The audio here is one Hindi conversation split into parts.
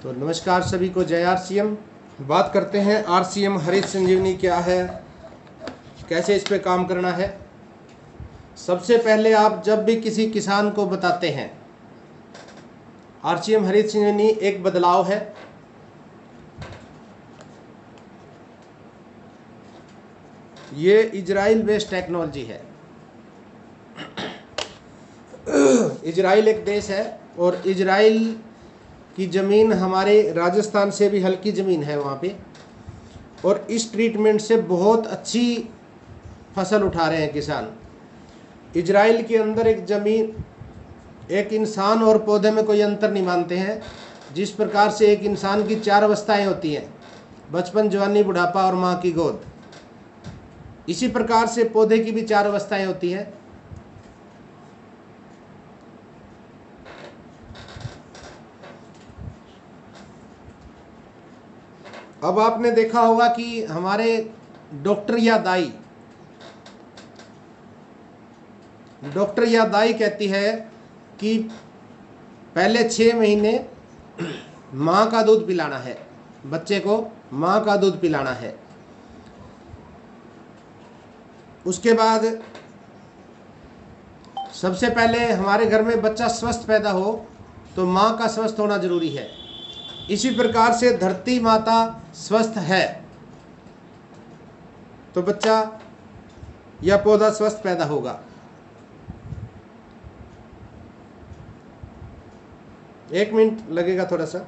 तो नमस्कार सभी को, जय आरसीएम। बात करते हैं आरसीएम हरित संजीवनी क्या है, कैसे इस पे काम करना है। सबसे पहले आप जब भी किसी किसान को बताते हैं आरसीएम हरित संजीवनी एक बदलाव है, ये इजराइल बेस्ड टेक्नोलॉजी है। इजराइल एक देश है और इजराइल की ज़मीन हमारे राजस्थान से भी हल्की ज़मीन है वहाँ पे, और इस ट्रीटमेंट से बहुत अच्छी फसल उठा रहे हैं किसान। इजराइल के अंदर एक ज़मीन, एक इंसान और पौधे में कोई अंतर नहीं मानते हैं। जिस प्रकार से एक इंसान की 4 अवस्थाएं होती हैं, बचपन, जवानी, बुढ़ापा और माँ की गोद, इसी प्रकार से पौधे की भी 4 अवस्थाएं होती हैं। अब आपने देखा होगा कि हमारे डॉक्टर या दाई कहती है कि पहले 6 महीने माँ का दूध पिलाना है, बच्चे को माँ का दूध पिलाना है। उसके बाद सबसे पहले हमारे घर में बच्चा स्वस्थ पैदा हो तो माँ का स्वस्थ होना जरूरी है। इसी प्रकार से धरती माता स्वस्थ है तो बच्चा या पौधा स्वस्थ पैदा होगा। एक मिनट लगेगा थोड़ा सा।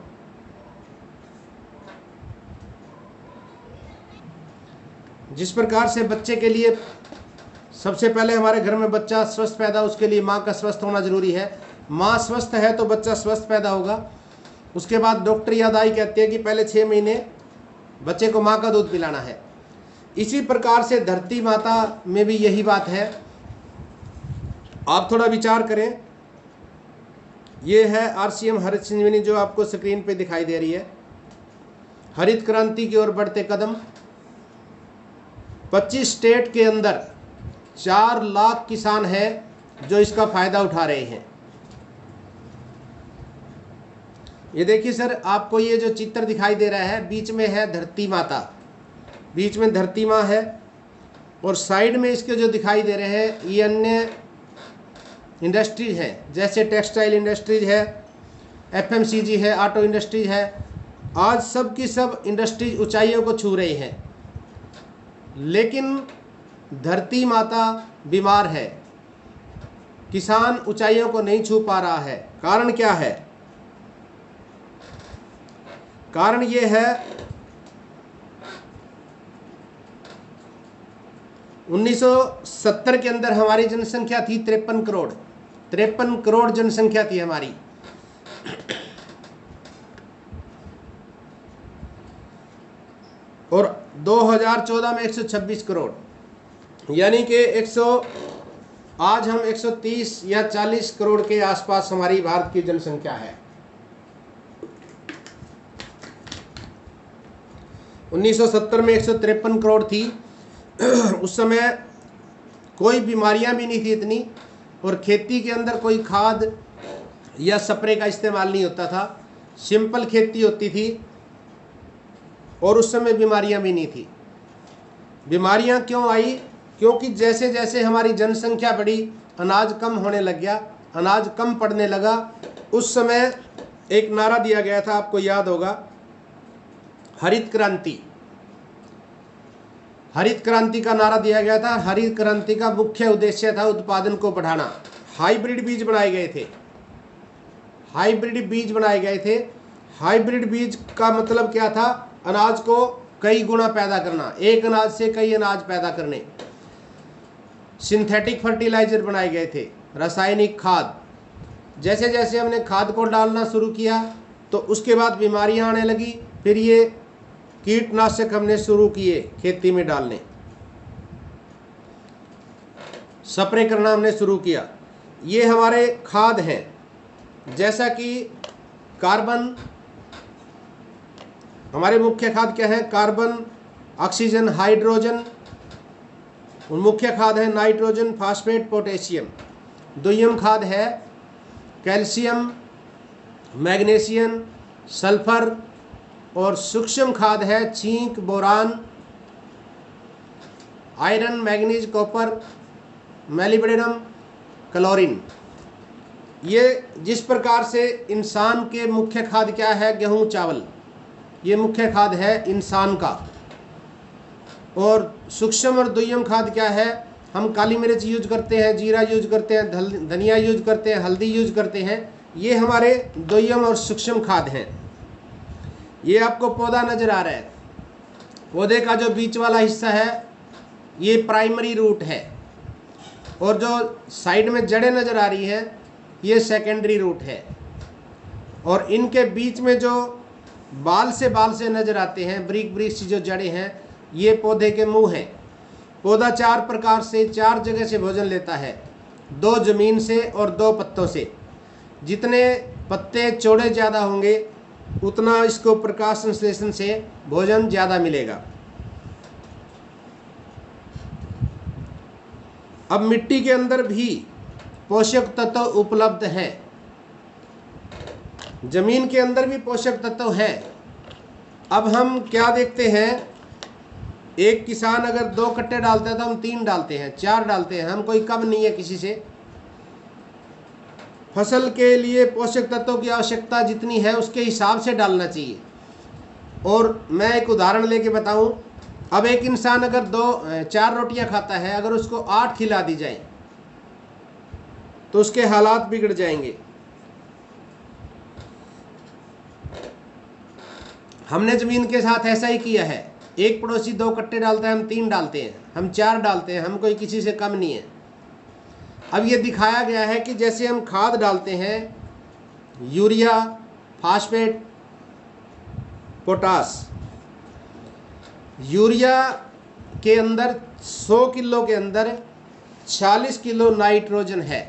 जिस प्रकार से बच्चे के लिए सबसे पहले हमारे घर में बच्चा स्वस्थ पैदा, उसके लिए माँ का स्वस्थ होना जरूरी है। माँ स्वस्थ है तो बच्चा स्वस्थ पैदा होगा। उसके बाद डॉक्टर या दाई कहते हैं कि पहले 6 महीने बच्चे को माँ का दूध पिलाना है। इसी प्रकार से धरती माता में भी यही बात है। आप थोड़ा विचार करें, ये है आरसीएम हरित संजीवनी जो आपको स्क्रीन पे दिखाई दे रही है। हरित क्रांति की ओर बढ़ते कदम। 25 स्टेट के अंदर 4 लाख किसान हैं जो इसका फायदा उठा रहे हैं। ये देखिए सर, आपको ये जो चित्र दिखाई दे रहा है, बीच में है धरती माता, बीच में धरती माँ है, और साइड में इसके जो दिखाई दे रहे हैं ये अन्य इंडस्ट्रीज हैं, जैसे टेक्सटाइल इंडस्ट्रीज है, एफएमसीजी है, ऑटो इंडस्ट्रीज है। आज सब की सब इंडस्ट्रीज ऊंचाइयों को छू रही हैं, लेकिन धरती माता बीमार है, किसान ऊंचाइयों को नहीं छू पा रहा है। कारण क्या है? कारण ये है 1970 के अंदर हमारी जनसंख्या थी 53 करोड़। 53 करोड़ जनसंख्या थी हमारी। और 2014 में 126 करोड़, यानी कि आज हम 130 या 40 करोड़ के आसपास हमारी भारत की जनसंख्या है। 1970 में 153 करोड़ थी। उस समय कोई बीमारियां भी नहीं थी इतनी, और खेती के अंदर कोई खाद या स्प्रे का इस्तेमाल नहीं होता था, सिंपल खेती होती थी, और उस समय बीमारियां भी नहीं थी। बीमारियां क्यों आई? क्योंकि जैसे जैसे हमारी जनसंख्या बढ़ी, अनाज कम होने लग गया, अनाज कम पड़ने लगा। उस समय एक नारा दिया गया था, आपको याद होगा, हरित क्रांति। हरित क्रांति का नारा दिया गया था। हरित क्रांति का मुख्य उद्देश्य था उत्पादन को बढ़ाना। हाइब्रिड बीज बनाए गए थे। हाइब्रिड बीज बनाए गए थे। हाइब्रिड बीज का मतलब क्या था? अनाज को कई गुना पैदा करना, एक अनाज से कई अनाज पैदा करने। सिंथेटिक फर्टिलाइजर बनाए गए थे, रासायनिक खाद। जैसे जैसे हमने खाद को डालना शुरू किया तो उसके बाद बीमारियां आने लगी। फिर ये कीटनाशक हमने शुरू किए खेती में डालने, स्प्रे करना हमने शुरू किया। ये हमारे खाद हैं, जैसा कि कार्बन। हमारे मुख्य खाद क्या है? Carbon, oxygen, hydrogen. उन मुख्य खाद है नाइट्रोजन, फास्फेट, पोटेशियम। दुय्यम खाद है कैल्शियम, मैग्नीशियम, सल्फर, और सूक्ष्म खाद है zinc, boron, iron, manganese, copper, molybdenum, chlorine. ये जिस प्रकार से इंसान के मुख्य खाद क्या है, गेहूं, चावल, ये मुख्य खाद है इंसान का। और सूक्ष्म और दुय्यम खाद क्या है, हम काली मिर्च यूज करते हैं, जीरा यूज करते हैं, धनिया यूज करते हैं, हल्दी यूज करते हैं, ये हमारे दुय्यम और सूक्ष्म खाद हैं। ये आपको पौधा नजर आ रहा है, पौधे का जो बीच वाला हिस्सा है ये प्राइमरी रूट है, और जो साइड में जड़ें नजर आ रही हैं ये सेकेंडरी रूट है, और इनके बीच में जो बाल से नजर आते हैं, बारीक बारीक सी जो जड़ें हैं, ये पौधे के मुंह हैं। पौधा 4 प्रकार से, 4 जगह से भोजन लेता है, 2 जमीन से और 2 पत्तों से। जितने पत्ते चौड़े ज़्यादा होंगे उतना इसको प्रकाश संश्लेषण से भोजन ज़्यादा मिलेगा। अब मिट्टी के अंदर भी पोषक तत्व उपलब्ध हैं, जमीन के अंदर भी पोषक तत्व हैं। अब हम क्या देखते हैं, एक किसान अगर 2 कट्टे डालता है तो हम 3 डालते हैं, 4 डालते हैं, हम कोई कम नहीं है किसी से। फसल के लिए पोषक तत्वों की आवश्यकता जितनी है उसके हिसाब से डालना चाहिए। और मैं एक उदाहरण लेके बताऊं, अब एक इंसान अगर 4 रोटियां खाता है, अगर उसको 8 खिला दी जाए तो उसके हालात बिगड़ जाएंगे। हमने जमीन के साथ ऐसा ही किया है, एक पड़ोसी 2 कट्टे डालता है, हम 3 डालते हैं, हम 4 डालते हैं, हम कोई किसी से कम नहीं है। अब ये दिखाया गया है कि जैसे हम खाद डालते हैं, यूरिया, फास्फेट, पोटास, यूरिया के अंदर 100 किलो के अंदर 40 किलो नाइट्रोजन है,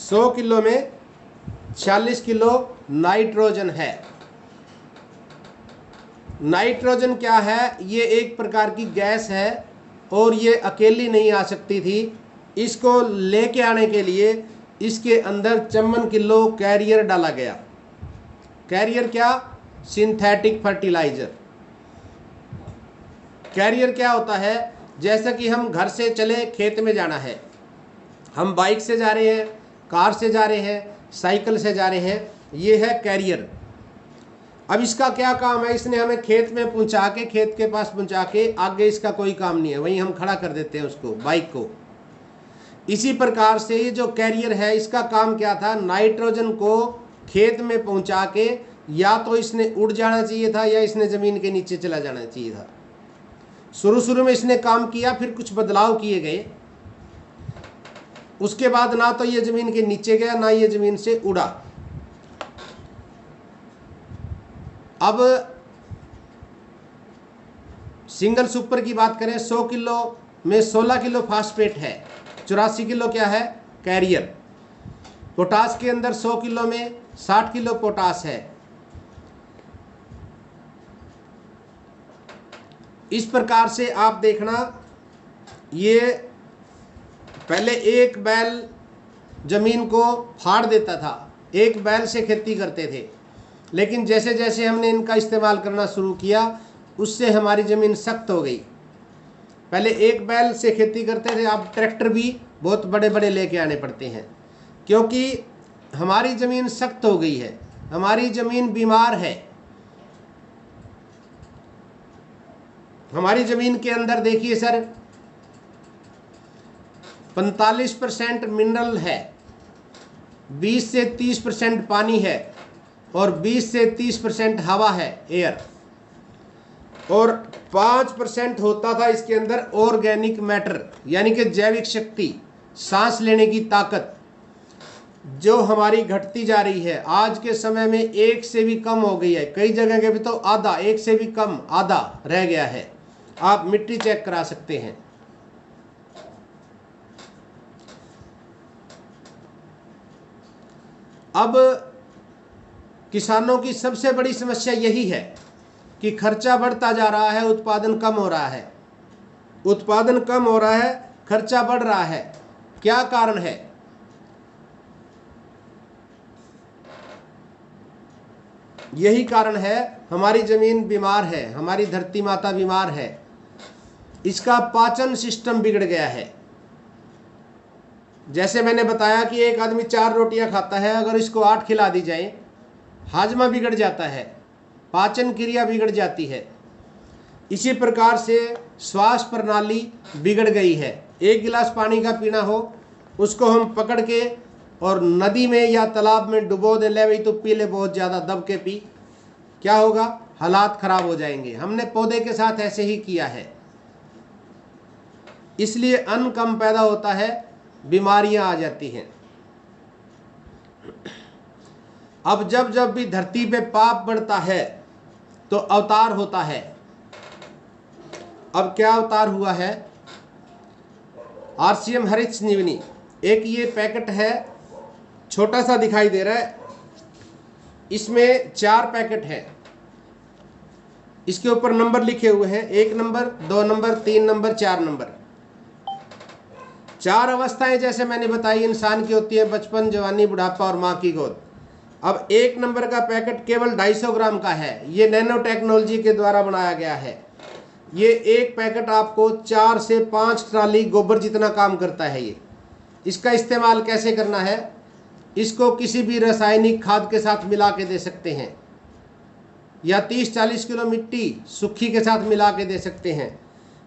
100 किलो में 40 किलो नाइट्रोजन है। नाइट्रोजन क्या है, ये एक प्रकार की गैस है और ये अकेली नहीं आ सकती थी। इसको लेके आने के लिए इसके अंदर 54 किलो कैरियर डाला गया। कैरियर क्या, सिंथेटिक फर्टिलाइजर। कैरियर क्या होता है, जैसा कि हम घर से चले खेत में जाना है, हम बाइक से जा रहे हैं, कार से जा रहे हैं, साइकिल से जा रहे हैं, ये है कैरियर। अब इसका क्या काम है, इसने हमें खेत में पहुंचा के, खेत के पास पहुंचा के, आगे इसका कोई काम नहीं है, वहीं हम खड़ा कर देते हैं उसको, बाइक को। इसी प्रकार से ये जो कैरियर है इसका काम क्या था, नाइट्रोजन को खेत में पहुंचा के या तो इसने उड़ जाना चाहिए था या इसने जमीन के नीचे चला जाना चाहिए था। शुरू में इसने काम किया, फिर कुछ बदलाव किए गए, उसके बाद ना तो ये जमीन के नीचे गया ना ये जमीन से उड़ा। अब सिंगल सुपर की बात करें, 100 किलो में 16 किलो फास्फेट है, 84 किलो क्या है, कैरियर। पोटास के अंदर 100 किलो में 60 किलो पोटास है। इस प्रकार से आप देखना, ये पहले एक बैल जमीन को फाड़ देता था, एक बैल से खेती करते थे, लेकिन जैसे जैसे हमने इनका इस्तेमाल करना शुरू किया उससे हमारी ज़मीन सख्त हो गई। पहले एक बैल से खेती करते थे, अब ट्रैक्टर भी बहुत बड़े बड़े लेके आने पड़ते हैं, क्योंकि हमारी ज़मीन सख्त हो गई है, हमारी ज़मीन बीमार है। हमारी ज़मीन के अंदर देखिए सर, 45% मिनरल है, 20 से 30% पानी है और 20 से 30% हवा है, एयर, और 5% होता था इसके अंदर ऑर्गेनिक मैटर, यानी कि जैविक शक्ति, सांस लेने की ताकत, जो हमारी घटती जा रही है। आज के समय में 1 से भी कम हो गई है, कई जगह के भी तो आधा, 1 से भी कम, आधा रह गया है। आप मिट्टी चेक करा सकते हैं। अब किसानों की सबसे बड़ी समस्या यही है कि खर्चा बढ़ता जा रहा है, उत्पादन कम हो रहा है, उत्पादन कम हो रहा है, खर्चा बढ़ रहा है। क्या कारण है? यही कारण है हमारी जमीन बीमार है, हमारी धरती माता बीमार है, इसका पाचन सिस्टम बिगड़ गया है। जैसे मैंने बताया कि एक आदमी 4 रोटियां खाता है, अगर इसको 8 खिला दी जाए, हाजमा बिगड़ जाता है, पाचन क्रिया बिगड़ जाती है। इसी प्रकार से श्वास प्रणाली बिगड़ गई है। एक गिलास पानी का पीना हो, उसको हम पकड़ के और नदी में या तालाब में डुबो दे, ले भाई तो पी ले, बहुत ज़्यादा दब के पी, क्या होगा? हालात खराब हो जाएंगे। हमने पौधे के साथ ऐसे ही किया है, इसलिए अन्न कम पैदा होता है, बीमारियां आ जाती हैं। अब जब जब भी धरती पे पाप बढ़ता है तो अवतार होता है। अब क्या अवतार हुआ है? आरसीएम हरित संजीवनी, एक ये पैकेट है, छोटा सा दिखाई दे रहा है, इसमें 4 पैकेट हैं। इसके ऊपर नंबर लिखे हुए हैं, 1 नंबर, 2 नंबर, 3 नंबर, 4 नंबर। 4 अवस्थाएं जैसे मैंने बताई इंसान की होती है, बचपन, जवानी, बुढ़ापा और माँ की गोद। अब 1 नंबर का पैकेट केवल 250 ग्राम का है, ये नैनो टेक्नोलॉजी के द्वारा बनाया गया है। ये एक पैकेट आपको 4 से 5 ट्राली गोबर जितना काम करता है। ये इसका इस्तेमाल कैसे करना है? इसको किसी भी रासायनिक खाद के साथ मिला के दे सकते हैं, या 30-40 किलो मिट्टी सूखी के साथ मिला के दे सकते हैं,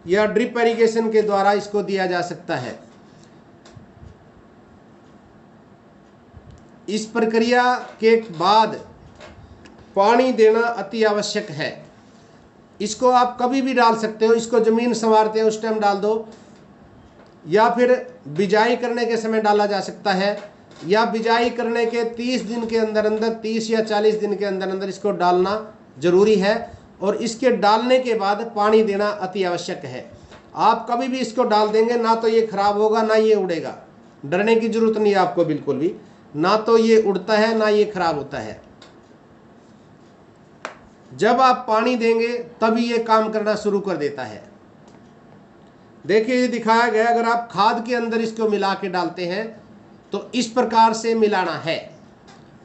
या ड्रिप इरिगेशन के द्वारा इसको दिया जा सकता है। इस प्रक्रिया के बाद पानी देना अति आवश्यक है। इसको आप कभी भी डाल सकते हो, इसको ज़मीन संवारते हैं उस टाइम डाल दो, या फिर बिजाई करने के समय डाला जा सकता है, या बिजाई करने के 30 दिन के अंदर अंदर, 30 या 40 दिन के अंदर अंदर इसको डालना जरूरी है। और इसके डालने के बाद पानी देना अति आवश्यक है। आप कभी भी इसको डाल देंगे ना तो ये खराब होगा ना ये उड़ेगा, डरने की जरूरत नहीं है आपको बिल्कुल भी, ना तो ये उड़ता है ना ये खराब होता है। जब आप पानी देंगे तभी ये काम करना शुरू कर देता है। देखिए ये दिखाया गया, अगर आप खाद के अंदर इसको मिला के डालते हैं तो इस प्रकार से मिलाना है।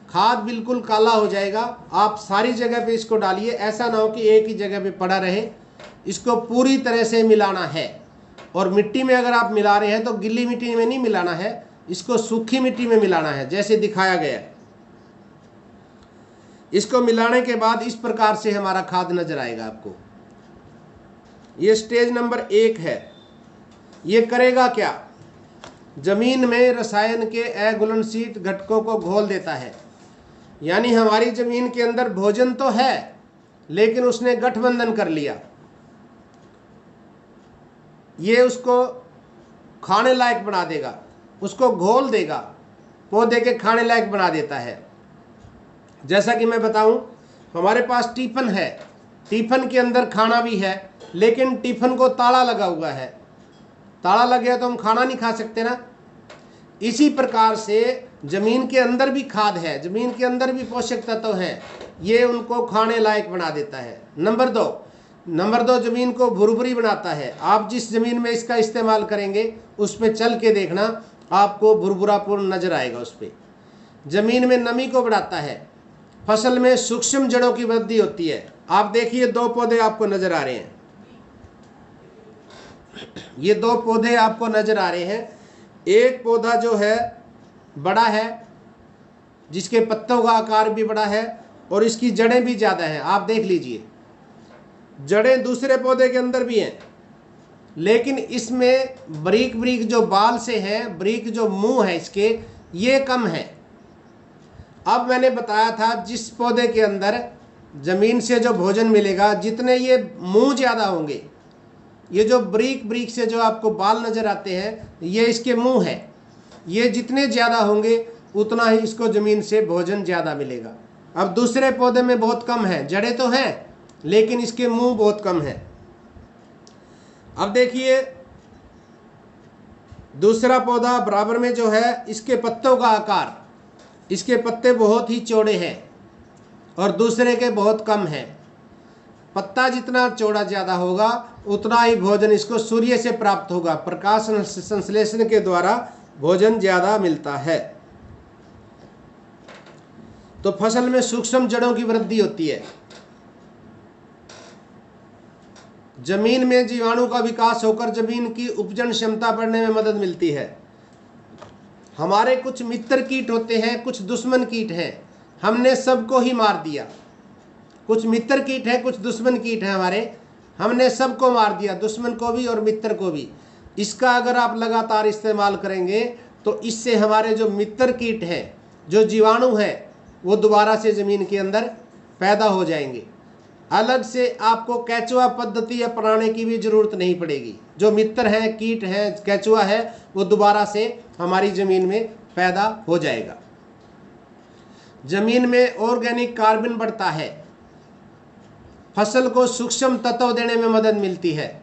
खाद बिल्कुल काला हो जाएगा। आप सारी जगह पे इसको डालिए, ऐसा ना हो कि एक ही जगह पे पड़ा रहे। इसको पूरी तरह से मिलाना है। और मिट्टी में अगर आप मिला रहे हैं तो गिल्ली मिट्टी में नहीं मिलाना है, इसको सूखी मिट्टी में मिलाना है, जैसे दिखाया गया। इसको मिलाने के बाद इस प्रकार से हमारा खाद नजर आएगा आपको। ये स्टेज नंबर 1 है। ये करेगा क्या? जमीन में रसायन के अघुलनशील घटकों को घोल देता है। यानी हमारी जमीन के अंदर भोजन तो है, लेकिन उसने गठबंधन कर लिया। ये उसको खाने लायक बना देगा, उसको घोल देगा, पौधे के खाने लायक बना देता है। जैसा कि मैं बताऊं, हमारे पास टिफिन है, टिफिन के अंदर खाना भी है, लेकिन टिफिन को ताला लगा हुआ है। ताला लग गया तो हम खाना नहीं खा सकते ना। इसी प्रकार से जमीन के अंदर भी खाद है, जमीन के अंदर भी पोषक तत्व हैं, ये उनको खाने लायक बना देता है। नंबर दो जमीन को भुरभुरी बनाता है। आप जिस जमीन में इसका इस्तेमाल करेंगे उस पर चल के देखना, आपको भुरभुरापूर्ण नजर आएगा। उस पर जमीन में नमी को बढ़ाता है। फसल में सूक्ष्म जड़ों की वृद्धि होती है। आप देखिए 2 पौधे आपको नजर आ रहे हैं, ये 2 पौधे आपको नजर आ रहे हैं। एक पौधा जो है बड़ा है, जिसके पत्तों का आकार भी बड़ा है और इसकी जड़ें भी ज़्यादा हैं। आप देख लीजिए, जड़ें दूसरे पौधे के अंदर भी हैं, लेकिन इसमें बारीक बारीक जो बाल से हैं, बारीक जो मुंह है इसके, ये कम है। अब मैंने बताया था जिस पौधे के अंदर जमीन से जो भोजन मिलेगा, जितने ये मुंह ज़्यादा होंगे, ये जो बारीक बारीक से जो आपको बाल नज़र आते हैं, ये इसके मुंह है। ये जितने ज़्यादा होंगे उतना ही इसको ज़मीन से भोजन ज़्यादा मिलेगा। अब दूसरे पौधे में बहुत कम है, जड़ें तो हैं लेकिन इसके मुंह बहुत कम है। अब देखिए दूसरा पौधा बराबर में जो है, इसके पत्तों का आकार, इसके पत्ते बहुत ही चौड़े हैं और दूसरे के बहुत कम हैं। पत्ता जितना चौड़ा ज़्यादा होगा उतना ही भोजन इसको सूर्य से प्राप्त होगा। प्रकाश संश्लेषण के द्वारा भोजन ज़्यादा मिलता है। तो फसल में सूक्ष्म जड़ों की वृद्धि होती है। जमीन में जीवाणु का विकास होकर जमीन की उपजन क्षमता बढ़ने में मदद मिलती है। हमारे कुछ मित्र कीट होते हैं, कुछ दुश्मन कीट हैं, हमने सबको ही मार दिया। कुछ मित्र कीट हैं, कुछ दुश्मन कीट हैं हमारे, हमने सबको मार दिया, दुश्मन को भी और मित्र को भी। इसका अगर आप लगातार इस्तेमाल करेंगे तो इससे हमारे जो मित्र कीट हैं, जो जीवाणु हैं, वो दोबारा से ज़मीन के अंदर पैदा हो जाएंगे। अलग से आपको केचुआ पद्धति अपनाने की भी ज़रूरत नहीं पड़ेगी। जो मित्र हैं, कीट हैं, केचुआ है, वो दोबारा से हमारी ज़मीन में पैदा हो जाएगा। ज़मीन में ऑर्गेनिक कार्बन बढ़ता है, फसल को सूक्ष्म तत्व देने में मदद मिलती है।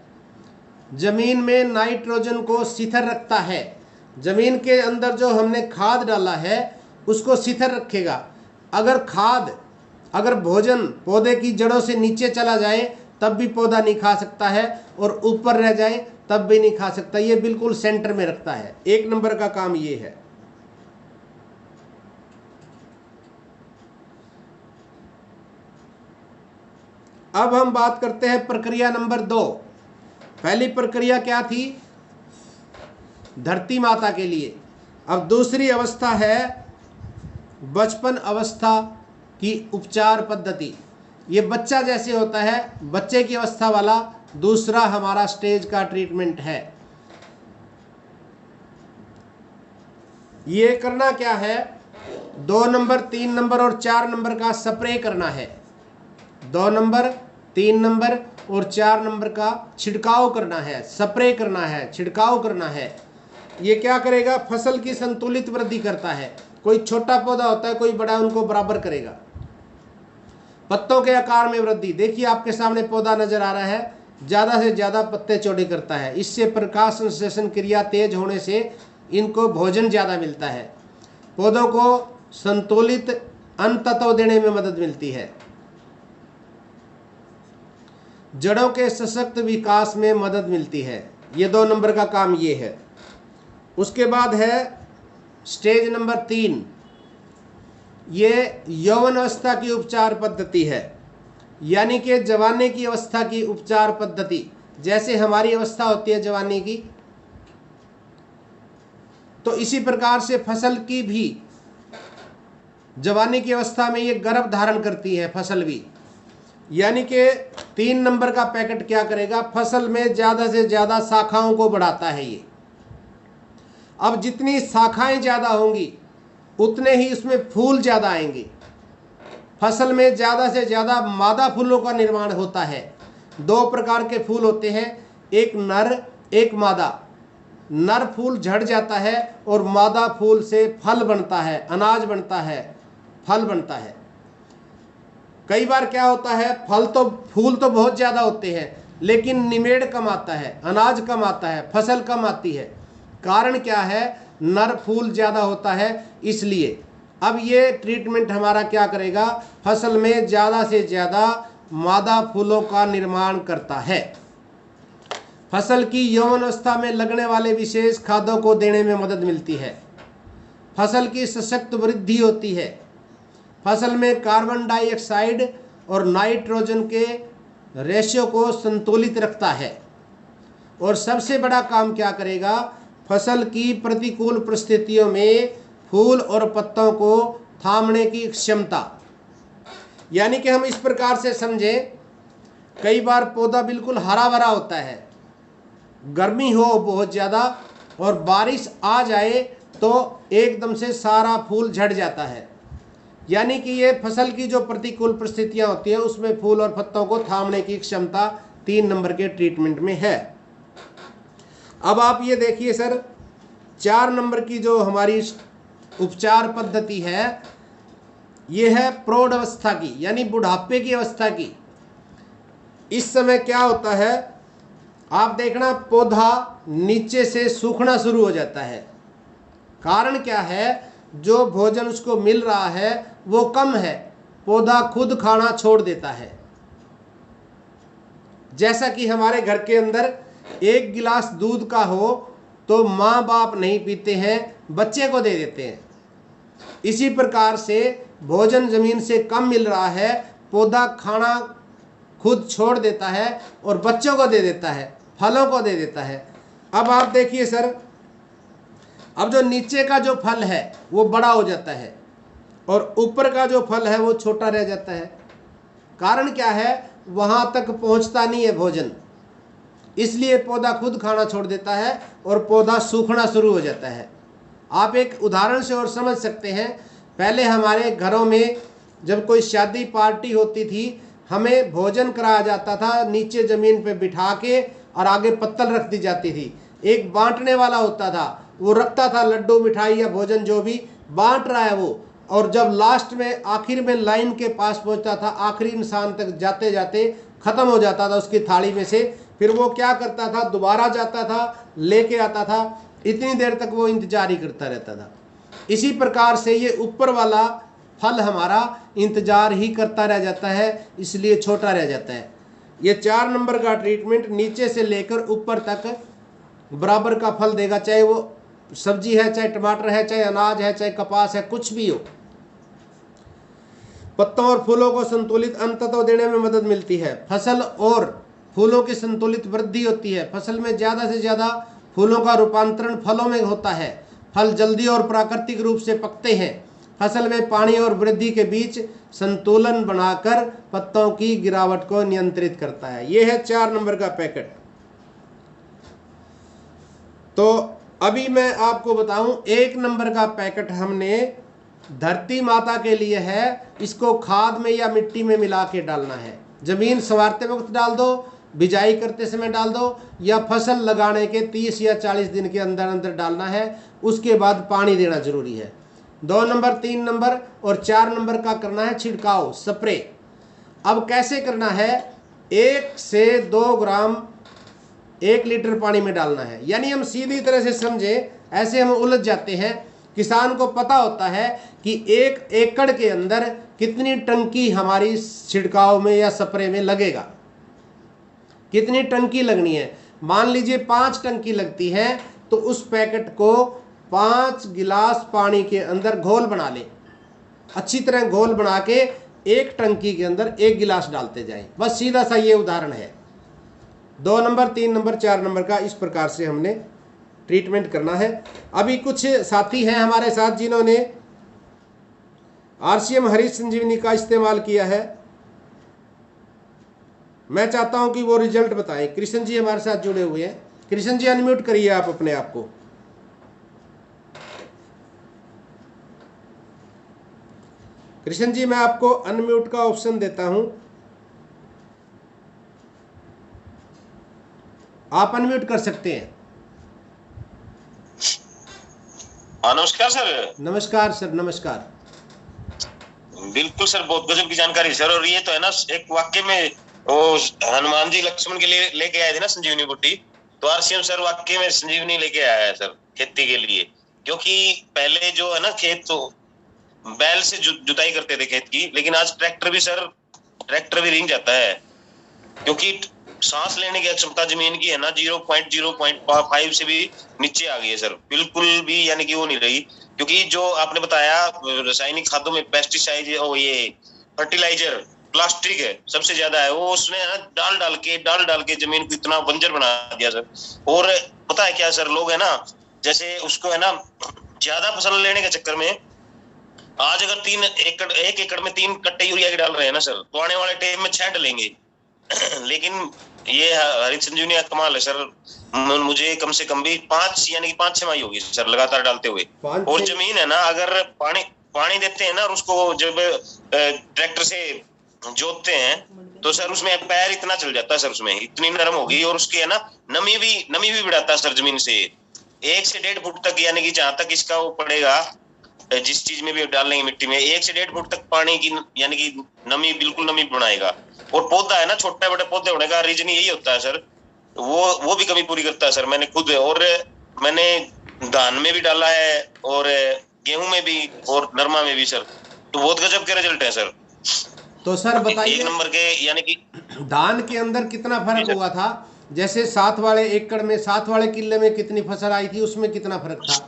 ज़मीन में नाइट्रोजन को स्थिर रखता है। ज़मीन के अंदर जो हमने खाद डाला है उसको स्थिर रखेगा। अगर भोजन पौधे की जड़ों से नीचे चला जाए तब भी पौधा नहीं खा सकता है, और ऊपर रह जाए तब भी नहीं खा सकता। ये बिल्कुल सेंटर में रखता है। 1 नंबर का काम ये है। अब हम बात करते हैं प्रक्रिया नंबर 2। पहली प्रक्रिया क्या थी? धरती माता के लिए। अब दूसरी अवस्था है बचपन अवस्था की उपचार पद्धति। ये बच्चा जैसे होता है, बच्चे की अवस्था वाला दूसरा हमारा स्टेज का ट्रीटमेंट है। ये करना क्या है? 2 नंबर, 3 नंबर और 4 नंबर का स्प्रे करना है। 2 नंबर, 3 नंबर और 4 नंबर का छिड़काव करना है, स्प्रे करना है, छिड़काव करना है। ये क्या करेगा? फसल की संतुलित वृद्धि करता है। कोई छोटा पौधा होता है, कोई बड़ा, उनको बराबर करेगा। पत्तों के आकार में वृद्धि। देखिए आपके सामने पौधा नजर आ रहा है, ज़्यादा से ज़्यादा पत्ते चौड़े करता है। इससे प्रकाश संश्लेषण क्रिया तेज होने से इनको भोजन ज़्यादा मिलता है। पौधों को संतुलित अन्न तत्व देने में मदद मिलती है। जड़ों के सशक्त विकास में मदद मिलती है। ये 2 नंबर का काम ये है। उसके बाद है स्टेज नंबर 3। ये यौवन अवस्था की उपचार पद्धति है, यानी कि जवानी की अवस्था की उपचार पद्धति। जैसे हमारी अवस्था होती है जवानी की, तो इसी प्रकार से फसल की भी जवानी की अवस्था में ये गर्भ धारण करती है फसल भी। यानी कि 3 नंबर का पैकेट क्या करेगा? फसल में ज़्यादा से ज़्यादा शाखाओं को बढ़ाता है ये। अब जितनी शाखाएं ज़्यादा होंगी उतने ही उसमें फूल ज़्यादा आएंगे। फसल में ज़्यादा से ज़्यादा मादा फूलों का निर्माण होता है। 2 प्रकार के फूल होते हैं, एक नर, एक मादा। नर फूल झड़ जाता है और मादा फूल से फल बनता है, अनाज बनता है, फल बनता है। कई बार क्या होता है, फूल तो बहुत ज़्यादा होते हैं, लेकिन निमेड़ कम आता है, अनाज कम आता है, फसल कम आती है। कारण क्या है? नर फूल ज़्यादा होता है, इसलिए। अब ये ट्रीटमेंट हमारा क्या करेगा? फसल में ज़्यादा से ज़्यादा मादा फूलों का निर्माण करता है। फसल की यौवन अवस्था में लगने वाले विशेष खादों को देने में मदद मिलती है। फसल की सशक्त वृद्धि होती है। फसल में कार्बन डाइऑक्साइड और नाइट्रोजन के रेशियो को संतुलित रखता है। और सबसे बड़ा काम क्या करेगा? फसल की प्रतिकूल परिस्थितियों में फूल और पत्तों को थामने की क्षमता। यानी कि हम इस प्रकार से समझें, कई बार पौधा बिल्कुल हरा भरा होता है, गर्मी हो बहुत ज़्यादा और बारिश आ जाए तो एकदम से सारा फूल झड़ जाता है। यानी कि ये फसल की जो प्रतिकूल परिस्थितियां होती हैं उसमें फूल और पत्तों को थामने की क्षमता 3 नंबर के ट्रीटमेंट में है। अब आप ये देखिए सर, 4 नंबर की जो हमारी उपचार पद्धति है ये है प्रौढ़ अवस्था की, यानी बुढ़ापे की अवस्था की। इस समय क्या होता है, आप देखना पौधा नीचे से सूखना शुरू हो जाता है। कारण क्या है? जो भोजन उसको मिल रहा है वो कम है, पौधा खुद खाना छोड़ देता है। जैसा कि हमारे घर के अंदर 1 गिलास दूध का हो तो माँ बाप नहीं पीते हैं, बच्चे को दे देते हैं। इसी प्रकार से भोजन जमीन से कम मिल रहा है, पौधा खाना खुद छोड़ देता है और बच्चों को दे देता है, फलों को दे देता है। अब आप देखिए सर, अब जो नीचे का जो फल है वो बड़ा हो जाता है और ऊपर का जो फल है वो छोटा रह जाता है। कारण क्या है? वहाँ तक पहुँचता नहीं है भोजन, इसलिए पौधा खुद खाना छोड़ देता है और पौधा सूखना शुरू हो जाता है। आप एक उदाहरण से और समझ सकते हैं, पहले हमारे घरों में जब कोई शादी पार्टी होती थी, हमें भोजन कराया जाता था, नीचे ज़मीन पे बिठा के और आगे पत्तल रख दी जाती थी। एक बांटने वाला होता था, वो रखता था लड्डू मिठाई या भोजन जो भी बांट रहा है वो, और जब लास्ट में आखिर में लाइन के पास पहुंचता था, आखिरी इंसान तक जाते जाते ख़त्म हो जाता था उसकी थाली में से, फिर वो क्या करता था, दोबारा जाता था, लेके आता था, इतनी देर तक वो इंतजार ही करता रहता था। इसी प्रकार से ये ऊपर वाला फल हमारा इंतजार ही करता रह जाता है, इसलिए छोटा रह जाता है। ये 4 नंबर का ट्रीटमेंट नीचे से लेकर ऊपर तक बराबर का फल देगा, चाहे वो सब्जी है, चाहे टमाटर है, चाहे अनाज है, चाहे कपास है, कुछ भी हो। पत्तों और फूलों को संतुलित अंततः देने में मदद मिलती है। फसल और फूलों की संतुलित वृद्धि होती है। फसल में ज़्यादा से ज़्यादा फूलों का रूपांतरण फलों में होता है। फल जल्दी और प्राकृतिक रूप से पकते हैं। फसल में पानी और वृद्धि के बीच संतुलन बनाकर पत्तों की गिरावट को नियंत्रित करता है। यह है 4 नंबर का पैकेट। तो अभी मैं आपको बताऊं, 1 नंबर का पैकेट हमने धरती माता के लिए है। इसको खाद में या मिट्टी में मिला के डालना है। जमीन संवारते वक्त डाल दो, बिजाई करते समय डाल दो, या फसल लगाने के 30 या 40 दिन के अंदर अंदर डालना है। उसके बाद पानी देना जरूरी है। 2 नंबर, 3 नंबर और 4 नंबर का करना है छिड़काव, स्प्रे। अब कैसे करना है? 1 से 2 ग्राम 1 लीटर पानी में डालना है। यानी हम सीधी तरह से समझे, ऐसे हम उलझ जाते हैं। किसान को पता होता है कि 1 एकड़ के अंदर कितनी टंकी हमारी छिड़काव में या स्प्रे में लगेगा, कितनी टंकी लगनी है। मान लीजिए 5 टंकी लगती है, तो उस पैकेट को 5 गिलास पानी के अंदर घोल बना ले। अच्छी तरह घोल बना के 1 टंकी के अंदर 1 गिलास डालते जाएं। बस सीधा सा ये उदाहरण है। 2 नंबर, 3 नंबर, 4 नंबर का इस प्रकार से हमने ट्रीटमेंट करना है। अभी कुछ साथी हैं हमारे साथ जिन्होंने आरसीएम हरीश संजीवनी का इस्तेमाल किया है। मैं चाहता हूं कि वो रिजल्ट बताएं। कृष्ण जी हमारे साथ जुड़े हुए हैं। कृष्ण जी अनम्यूट करिए आप अपने आप को। कृष्ण जी मैं आपको अनम्यूट का ऑप्शन देता हूं, आप अनम्यूट कर सकते हैं। नमस्कार सर। नमस्कार सर, नमस्कार। बिल्कुल सर, बहुत गजब की जानकारी सर। और ये तो है ना, एक वाक्य में वो हनुमान जी लक्ष्मण के लिए लेके आए थे ना संजीवनी बूटी, तो आरसीएम सर वाक्य में संजीवनी लेके आया है सर खेती के लिए। क्योंकि पहले जो है ना, खेत तो बैल से जुताई करते थे खेत की, लेकिन आज ट्रैक्टर भी रिंग जाता है। क्योंकि सांस लेने की क्षमता जमीन की है ना 0.05 से भी नीचे आ गई है सर, बिल्कुल भी, यानी कि वो नहीं रही। क्योंकि जो आपने बताया रासायनिक खादों में पेस्टिसाइड और ये फर्टिलाइजर, प्लास्टिक है सबसे ज्यादा है, वो उसने डाल डाल के जमीन को इतना बंजर बना दिया सर। और पता है क्या सर, लोग है ना, जैसे उसको है ना ज्यादा फसल लेने के चक्कर में आज अगर 1 एकड़ में 3 कट्टे यूरिया के डाल रहे हैं ना सर, तो आने वाले टाइम में 6 डलेंगे। लेकिन ये हरीश संजीवनी का कमाल है सर। मुझे कम से कम भी 5 यानी कि 5-6 माही होगी सर लगातार डालते हुए। और जमीन है ना, अगर पानी देते हैं ना, और उसको जब ट्रैक्टर से जोतते हैं, तो सर उसमें पैर इतना चल जाता है सर, उसमें इतनी नरम होगी। और उसकी है ना नमी भी बढ़ाता है सर जमीन से 1 से 1.5 फुट तक, यानी कि जहां तक इसका वो पड़ेगा, जिस चीज में भी डालेंगे मिट्टी में, 1 से 1.5 फुट तक पानी की यानी कि नमी, बिल्कुल नमी बनाएगा। और पौधा है ना, छोटे बड़े पौधे होने का रीजन यही होता है सर, वो भी कमी पूरी करता है सर। मैंने खुद, और मैंने धान में भी डाला है और गेहूं में भी और नरमा में भी सर, तो बहुत गजब के रिजल्ट है सर। तो सर बताइए 1 नंबर के, यानी कि धान के अंदर कितना फर्क हुआ था? जैसे 7 वाले एकड़ में, 7 वाले किले में कितनी फसल आई थी, उसमें कितना फर्क था?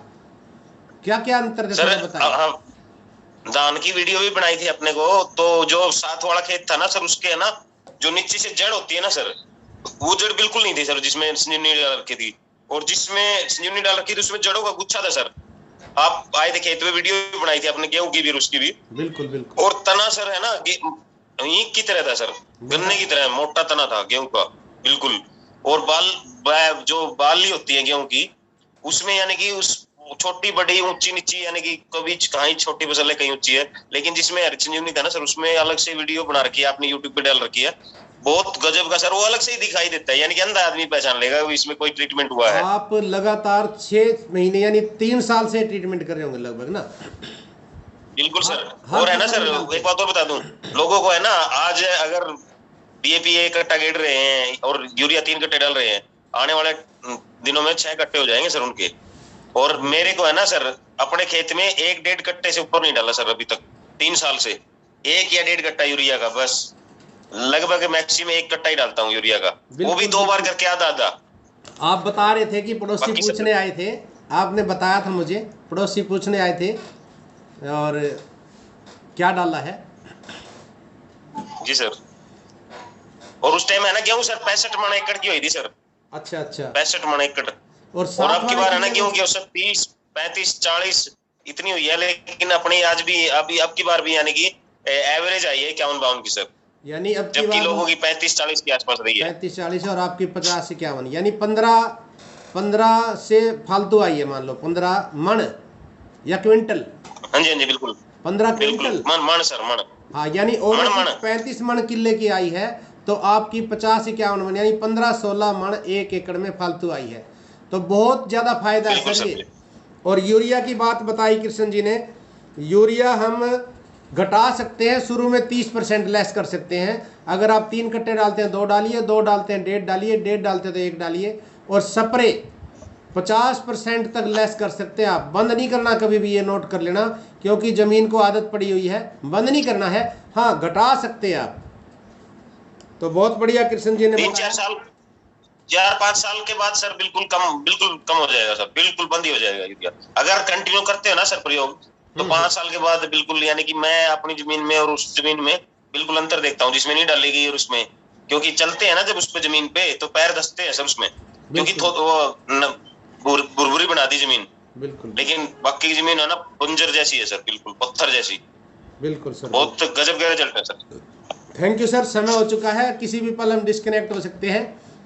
क्या क्या अंतर थे, थोड़ा बताइए। धान की वीडियो भी बनाई थी अपने को, तो जो साथ वाला खेत था ना सर, उसके है ना जो नीचे से जड़ होती है ना सर, वो जड़ बिल्कुल नहीं थी सर जिसमें संजीवनी डाल रखी थी, और जिसमें संजीवनी डाल रखी थी उसमें जड़ों का गुच्छा था सर। आप आए थे खेत में, वीडियो भी बनाई थी आपने गेहूं की भी, उसकी भी। बिल्कुल बिल्कुल। और तना सर है ना ईंख की तरह था सर, गन्ने की तरह मोटा तना था गेहूं का बिल्कुल। और जो बाली होती है गेहूं की, उसमें यानी कि उस छोटी बड़ी ऊंची नीची, यानी कि कभी कहीं छोटी फसल है कहीं ऊंची है, लेकिन जिसमें हरी संजीवनी था ना सर, उसमें अलग से वीडियो बना रखी है आपने, यूट्यूब पे डाल रखी है। बहुत गजब का सर, वो अलग से ही दिखाई देता है, यानी कि अंधा आदमी पहचान लेगा इसमें कोई ट्रीटमेंट हुआ है। आप लगातार 6 महीने यानी 3 साल से ट्रीटमेंट कर रहे होंगे लगभग ना? बिल्कुल सर। हर और है ना फसल सर, में डालते एक बात और बता दूं लोगों को, है ना, आज अगर डीएपी 1 कट्टा गेड़ रहे हैं और यूरिया 3 कट्टे डाल रहे हैं, आने वाले दिनों में 6 कट्टे हो जाएंगे सर उनके। और मेरे को है ना सर, अपने खेत में 1-1.5 कट्टे से ऊपर नहीं डाला सर अभी तक 3 साल से, 1 या 1.5 कट्टा यूरिया का बस, लगभग मैक्सिमम 1 कट्टा ही डालता हूँ यूरिया का, वो भी 2 बार करके आधा आधा। आप बता रहे थे कि पड़ोसी बाकी सब पूछने आए थे, आपने बताया था मुझे, पड़ोसी पूछने आए थे, और क्या डाला है? जी सर। और उस टाइम है ना गेहूं सर 65 मन एकड़ की हुई थी सर, अच्छा अच्छा। 65 मन एकड़। और और अब की बार है ना कितने गेहूं में? की औसत 30, 35, 40 इतनी हुई है, लेकिन अपनी आज भी अभी अब की बार भी यानी कि एवरेज आई है 51-52 की सर, यानी अब की जबकि बार लोगों की 35-40 के आसपास रही है। 35-40 और आपकी 50-51, यानी 15 से फालतू आई है, मान लो 15 मन या क्विंटल। हाँ जी हाँ जी बिल्कुल 15 बिल्कुल, क्विंटल। मन मन सर मन। हाँ, यानी और मन 35 मन किले की आई है, तो आपकी 50-51 मन यानी 15-16 मन 1 एकड़ में फालतू आई है, तो बहुत ज़्यादा फायदा है बिल्कुल सर सर। ये। और यूरिया की बात बताई कृष्ण जी ने, यूरिया हम घटा सकते हैं, शुरू में 30% लेस कर सकते हैं। अगर आप 3 कट्टे डालते हैं 2 डालिए, 2 डालते हैं 1.5 डालिए, 1.5 डालते हैं तो 1 डालिए। और स्प्रे 50% तक लेस कर सकते हैं आप। बंद नहीं करना कभी भी, ये नोट कर लेना, क्योंकि ज़मीन को आदत पड़ी हुई है, बंद नहीं करना है। हाँ, घटा सकते हैं आप। तो बहुत बढ़िया कृष्ण जी ने 3-4 साल 4-5 साल के बाद सर बिल्कुल कम हो जाएगा सर, बिल्कुल बंद ही हो जाएगा यूरिया, अगर कंटिन्यू करते हो ना सर प्रयोग, तो 5 साल के बाद बिल्कुल, यानी कि मैं अपनी जमीन में और उस जमीन में बिल्कुल अंतर देखता हूँ जिसमें नहीं डाली गई और उसमें, क्योंकि चलते हैं ना जब उस पे जमीन पे तो पैर धसते हैं सर उसमें, क्योंकि वो भुरभुरी बना दी जमीन। बिल्कुल, लेकिन बाकी की जमीन है ना बंजर जैसी है सर, बिल्कुल पत्थर जैसी। बिल्कुल सर, बहुत गजब का रिजल्ट है सर। Thank you sir. समय हो चुका है, किसी भी पल हम डिस्कनेक्ट हो सकते हैं।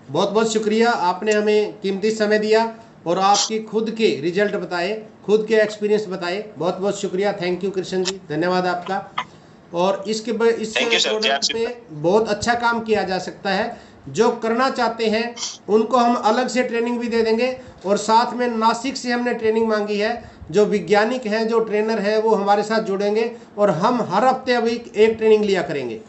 बहुत बहुत शुक्रिया, आपने हमें कीमती समय दिया और आपकी खुद के रिजल्ट बताए, खुद के एक्सपीरियंस बताए। बहुत बहुत शुक्रिया, थैंक यू कृष्ण जी, धन्यवाद आपका। और इस प्रोडक्ट पे बहुत अच्छा काम किया जा सकता है। जो करना चाहते हैं उनको हम अलग से ट्रेनिंग भी दे देंगे, और साथ में नासिक से हमने ट्रेनिंग मांगी है। जो वैज्ञानिक हैं, जो ट्रेनर हैं, वो हमारे साथ जुड़ेंगे और हम हर हफ्ते अभी एक ट्रेनिंग लिया करेंगे।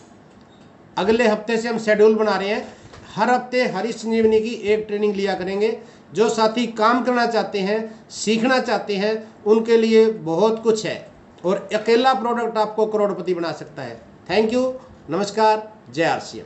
अगले हफ्ते से हम शेड्यूल बना रहे हैं, हर हफ्ते हरी संजीवनी की एक ट्रेनिंग लिया करेंगे। जो साथी काम करना चाहते हैं, सीखना चाहते हैं, उनके लिए बहुत कुछ है, और अकेला प्रोडक्ट आपको करोड़पति बना सकता है। थैंक यू, नमस्कार, जय आरसीएम।